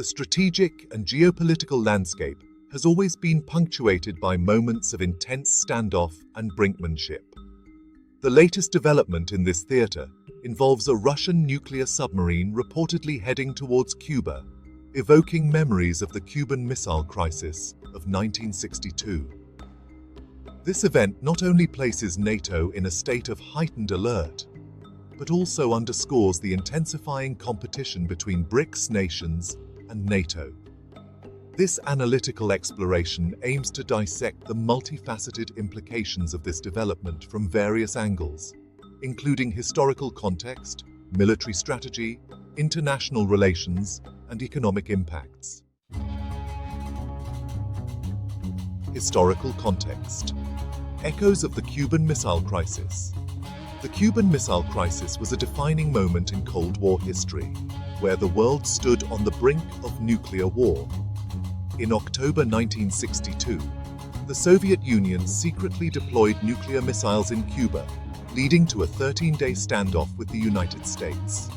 strategic and geopolitical landscape has always been punctuated by moments of intense standoff and brinkmanship. The latest development in this theater involves a Russian nuclear submarine reportedly heading towards Cuba, evoking memories of the Cuban Missile Crisis of 1962. This event not only places NATO in a state of heightened alert, but also underscores the intensifying competition between Brics nations and NATO. This analytical exploration aims to dissect the multifaceted implications of this development from various angles, including historical context, military strategy, international relations, and economic impacts. Historical context. Echoes of the Cuban Missile Crisis. The Cuban Missile Crisis was a defining moment in Cold War history, where the world stood on the brink of nuclear war. In October 1962, the Soviet Union secretly deployed nuclear missiles in Cuba, leading to a 13-day standoff with the United States.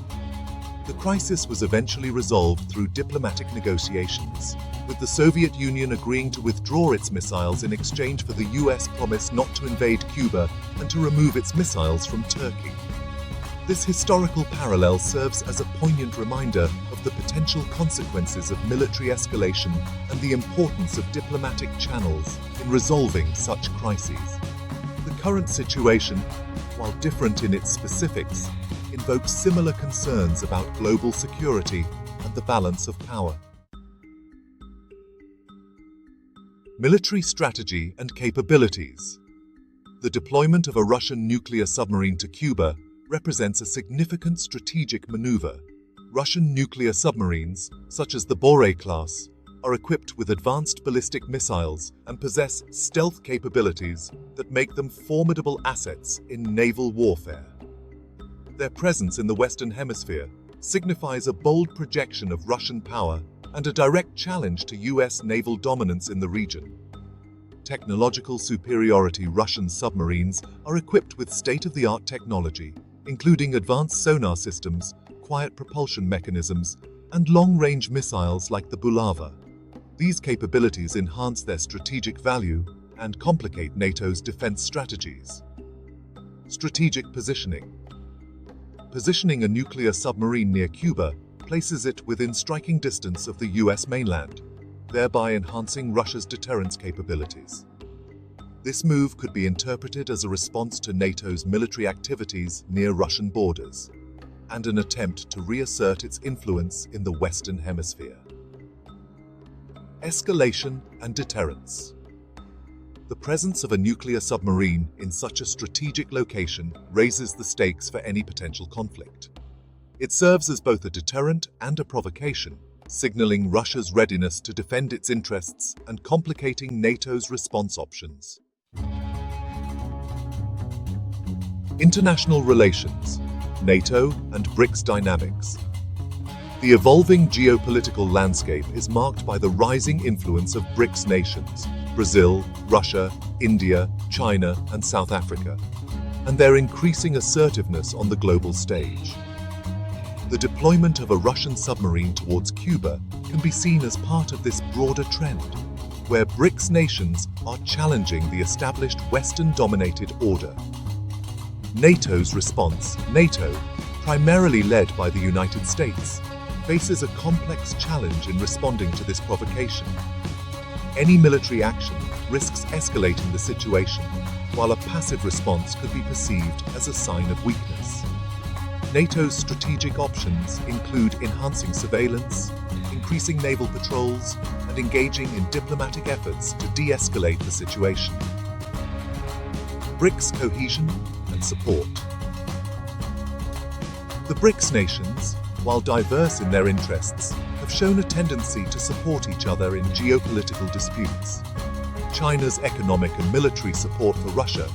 The crisis was eventually resolved through diplomatic negotiations, with the Soviet Union agreeing to withdraw its missiles in exchange for the US promise not to invade Cuba and to remove its missiles from Turkey. This historical parallel serves as a poignant reminder of the potential consequences of military escalation and the importance of diplomatic channels in resolving such crises. The current situation, while different in its specifics, invokes similar concerns about global security and the balance of power. Military strategy and capabilities. The deployment of a Russian nuclear submarine to Cuba represents a significant strategic maneuver. Russian nuclear submarines, such as the Bore class, are equipped with advanced ballistic missiles and possess stealth capabilities that make them formidable assets in naval warfare. Their presence in the Western Hemisphere signifies a bold projection of Russian power and a direct challenge to US naval dominance in the region. Technological superiority. Russian submarines are equipped with state-of-the-art technology, including advanced sonar systems, quiet propulsion mechanisms, and long-range missiles like the Bulava. These capabilities enhance their strategic value and complicate NATO's defense strategies. Strategic positioning. Positioning a nuclear submarine near Cuba places it within striking distance of the US mainland, thereby enhancing Russia's deterrence capabilities. This move could be interpreted as a response to NATO's military activities near Russian borders, and an attempt to reassert its influence in the Western Hemisphere. Escalation and deterrence. The presence of a nuclear submarine in such a strategic location raises the stakes for any potential conflict. It serves as both a deterrent and a provocation, signaling Russia's readiness to defend its interests and complicating NATO's response options. International relations, NATO and Brics dynamics. The evolving geopolitical landscape is marked by the rising influence of Brics nations, Brazil, Russia, India, China, and South Africa, and their increasing assertiveness on the global stage. The deployment of a Russian submarine towards Cuba can be seen as part of this broader trend, where Brics nations are challenging the established Western-dominated order. NATO's response. NATO, primarily led by the United States, faces a complex challenge in responding to this provocation. Any military action risks escalating the situation, while a passive response could be perceived as a sign of weakness. NATO's strategic options include enhancing surveillance, increasing naval patrols, and engaging in diplomatic efforts to de-escalate the situation. Brics cohesion and support. The Brics nations, while diverse in their interests, have shown a tendency to support each other in geopolitical disputes. China's economic and military support for Russia,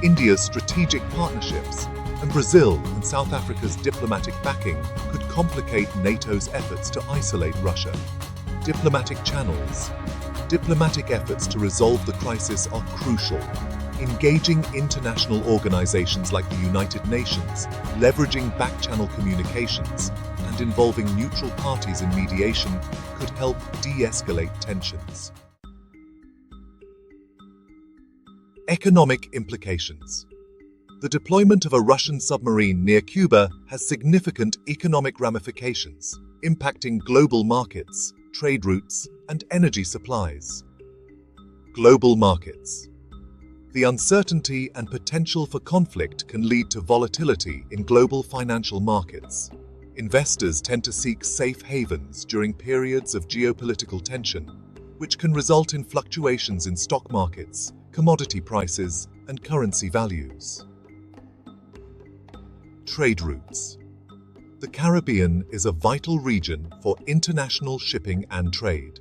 India's strategic partnerships, and Brazil and South Africa's diplomatic backing could complicate NATO's efforts to isolate Russia. Diplomatic channels. Diplomatic efforts to resolve the crisis are crucial. Engaging international organizations like the United Nations, leveraging back-channel communications, and and involving neutral parties in mediation could help de-escalate tensions. Economic implications. The deployment of a Russian submarine near Cuba has significant economic ramifications, impacting global markets, trade routes, and energy supplies. Global markets. The uncertainty and potential for conflict can lead to volatility in global financial markets. Investors tend to seek safe havens during periods of geopolitical tension, which can result in fluctuations in stock markets, commodity prices, and currency values. Trade routes. The Caribbean is a vital region for international shipping and trade.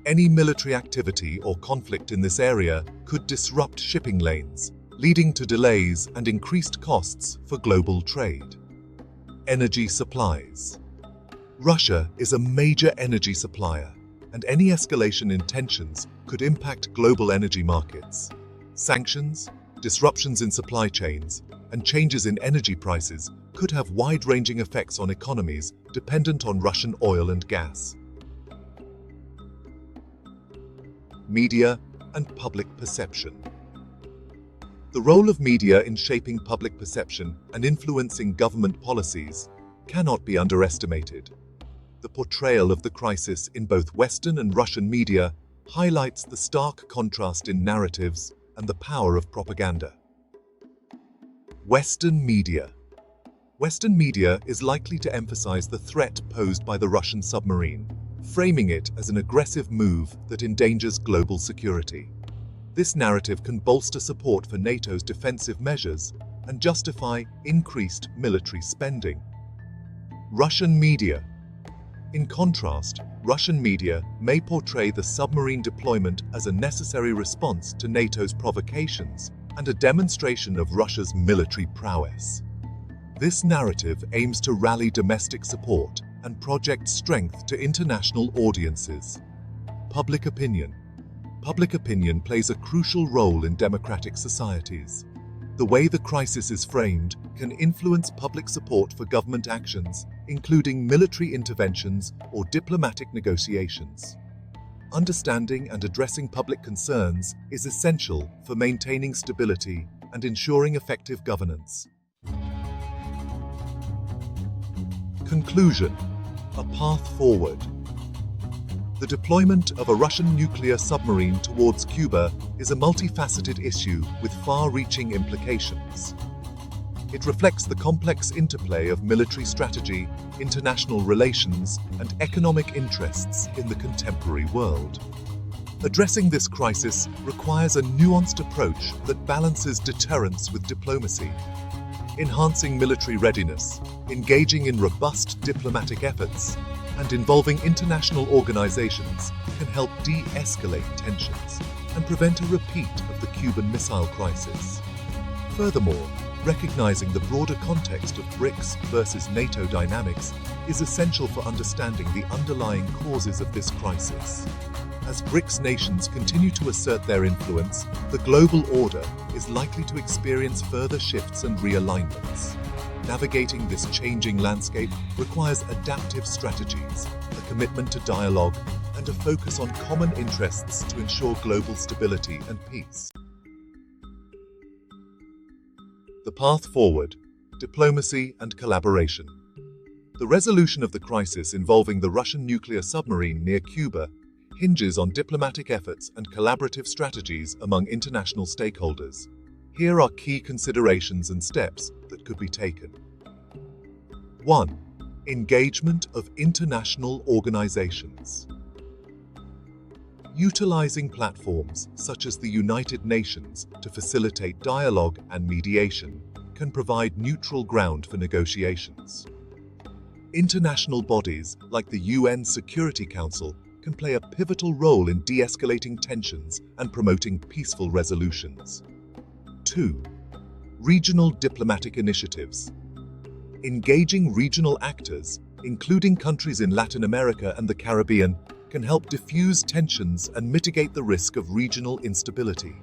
Any military activity or conflict in this area could disrupt shipping lanes, leading to delays and increased costs for global trade. Energy supplies. Russia is a major energy supplier, and any escalation in tensions could impact global energy markets. Sanctions, disruptions in supply chains, and changes in energy prices could have wide-ranging effects on economies dependent on Russian oil and gas. Media and public perception. The role of media in shaping public perception and influencing government policies cannot be underestimated. The portrayal of the crisis in both Western and Russian media highlights the stark contrast in narratives and the power of propaganda. Western media. Western media is likely to emphasize the threat posed by the Russian submarine, framing it as an aggressive move that endangers global security. This narrative can bolster support for NATO's defensive measures and justify increased military spending. Russian media. In contrast, Russian media may portray the submarine deployment as a necessary response to NATO's provocations and a demonstration of Russia's military prowess. This narrative aims to rally domestic support and project strength to international audiences. Public opinion. Public opinion plays a crucial role in democratic societies. The way the crisis is framed can influence public support for government actions, including military interventions or diplomatic negotiations. Understanding and addressing public concerns is essential for maintaining stability and ensuring effective governance. Conclusion: a path forward. The deployment of a Russian nuclear submarine towards Cuba is a multifaceted issue with far-reaching implications. It reflects the complex interplay of military strategy, international relations, and economic interests in the contemporary world. Addressing this crisis requires a nuanced approach that balances deterrence with diplomacy. Enhancing military readiness, engaging in robust diplomatic efforts, and involving international organizations can help de-escalate tensions and prevent a repeat of the Cuban Missile Crisis. Furthermore, recognizing the broader context of Brics versus Nato dynamics is essential for understanding the underlying causes of this crisis. As Brics nations continue to assert their influence, the global order is likely to experience further shifts and realignments. Navigating this changing landscape requires adaptive strategies, a commitment to dialogue, and a focus on common interests to ensure global stability and peace. The path forward: diplomacy and collaboration. The resolution of the crisis involving the Russian nuclear submarine near Cuba hinges on diplomatic efforts and collaborative strategies among international stakeholders. Here are key considerations and steps that could be taken. 1. Engagement of international organizations. Utilizing platforms such as the United Nations to facilitate dialogue and mediation can provide neutral ground for negotiations. International bodies like the UN Security Council can play a pivotal role in de-escalating tensions and promoting peaceful resolutions. 2. Regional diplomatic initiatives. Engaging regional actors, including countries in Latin America and the Caribbean, can help diffuse tensions and mitigate the risk of regional instability.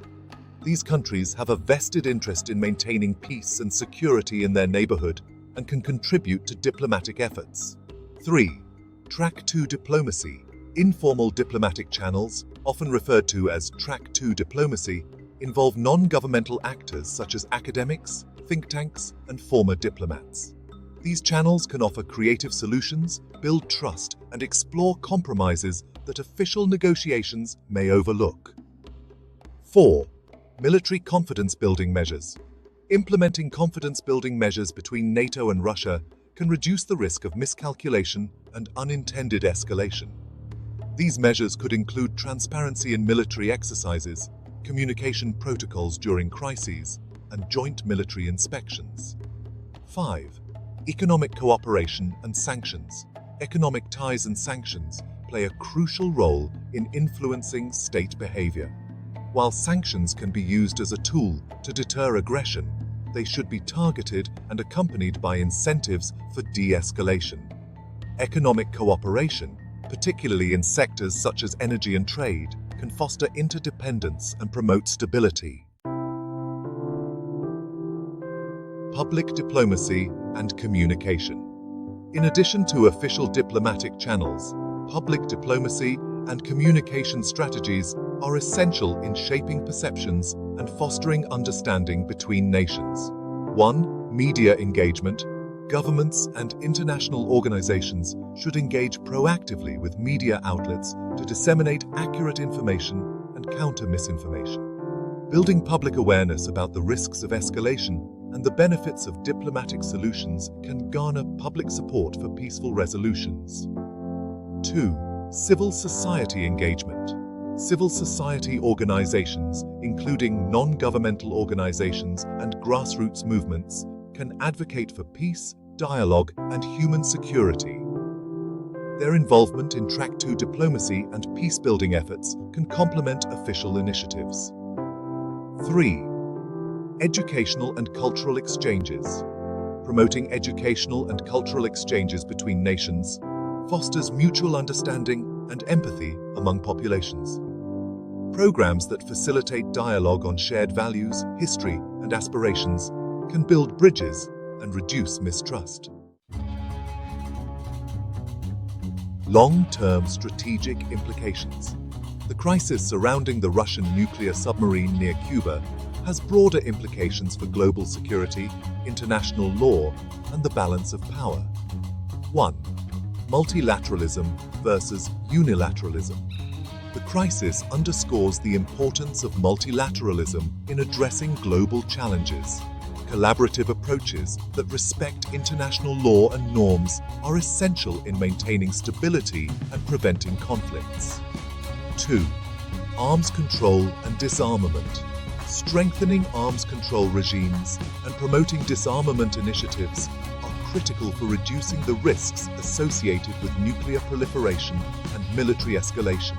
These countries have a vested interest in maintaining peace and security in their neighborhood and can contribute to diplomatic efforts. 3. Track 2 diplomacy. Informal diplomatic channels, often referred to as Track 2 diplomacy, involve non-governmental actors such as academics, think tanks, and former diplomats. These channels can offer creative solutions, build trust, and explore compromises that official negotiations may overlook. 4. Military confidence-building measures. Implementing confidence-building measures between NATO and Russia can reduce the risk of miscalculation and unintended escalation. These measures could include transparency in military exercises, communication protocols during crises, and joint military inspections. 5. Economic cooperation and sanctions. Economic ties and sanctions play a crucial role in influencing state behavior. While sanctions can be used as a tool to deter aggression, they should be targeted and accompanied by incentives for de-escalation. Economic cooperation, particularly in sectors such as energy and trade, can foster interdependence and promote stability. Public diplomacy and communication. In addition to official diplomatic channels, public diplomacy and communication strategies are essential in shaping perceptions and fostering understanding between nations. 1. Media engagement. Governments and international organizations should engage proactively with media outlets to disseminate accurate information and counter misinformation. Building public awareness about the risks of escalation and the benefits of diplomatic solutions can garner public support for peaceful resolutions. 2. Civil society engagement. Civil society organizations, including non-governmental organizations and grassroots movements, can advocate for peace, dialogue, and human security. Their involvement in Track 2 diplomacy and peace-building efforts can complement official initiatives. 3. Educational and cultural exchanges. Promoting educational and cultural exchanges between nations fosters mutual understanding and empathy among populations. Programs that facilitate dialogue on shared values, history, and aspirations can build bridges and reduce mistrust. Long-term strategic implications. The crisis surrounding the Russian nuclear submarine near Cuba has broader implications for global security, international law, and the balance of power. 1. Multilateralism versus unilateralism. The crisis underscores the importance of multilateralism in addressing global challenges. Collaborative approaches that respect international law and norms are essential in maintaining stability and preventing conflicts. 2. Arms control and disarmament. Strengthening arms control regimes and promoting disarmament initiatives are critical for reducing the risks associated with nuclear proliferation and military escalation.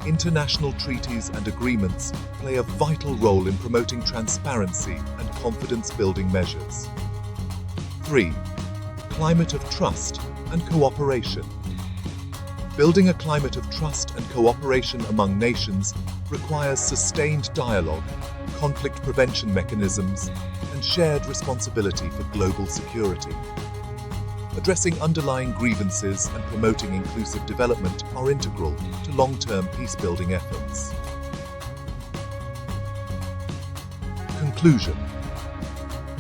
International treaties and agreements play a vital role in promoting transparency and confidence-building measures. 3. Climate of trust and cooperation. Building a climate of trust and cooperation among nations requires sustained dialogue, conflict prevention mechanisms, and shared responsibility for global security. Addressing underlying grievances and promoting inclusive development are integral to long-term peace-building efforts. Conclusion.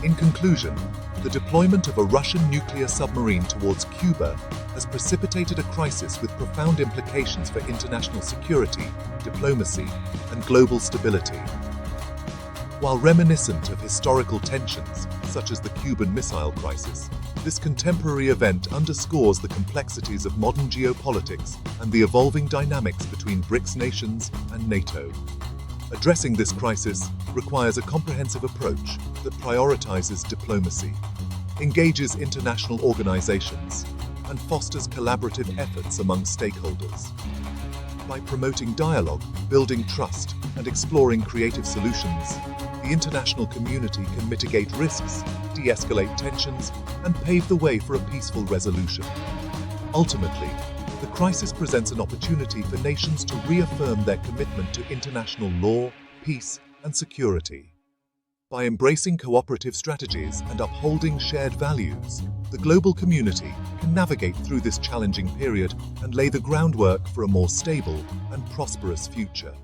In conclusion, the deployment of a Russian nuclear submarine towards Cuba has precipitated a crisis with profound implications for international security, diplomacy, and global stability. While reminiscent of historical tensions, such as the Cuban Missile Crisis, this contemporary event underscores the complexities of modern geopolitics and the evolving dynamics between Brics nations and NATO. Addressing this crisis requires a comprehensive approach that prioritizes diplomacy, engages international organizations, and fosters collaborative efforts among stakeholders. By promoting dialogue, building trust, and exploring creative solutions, the international community can mitigate risks, de-escalate tensions, and pave the way for a peaceful resolution. Ultimately, the crisis presents an opportunity for nations to reaffirm their commitment to international law, peace, and security. By embracing cooperative strategies and upholding shared values, the global community can navigate through this challenging period and lay the groundwork for a more stable and prosperous future.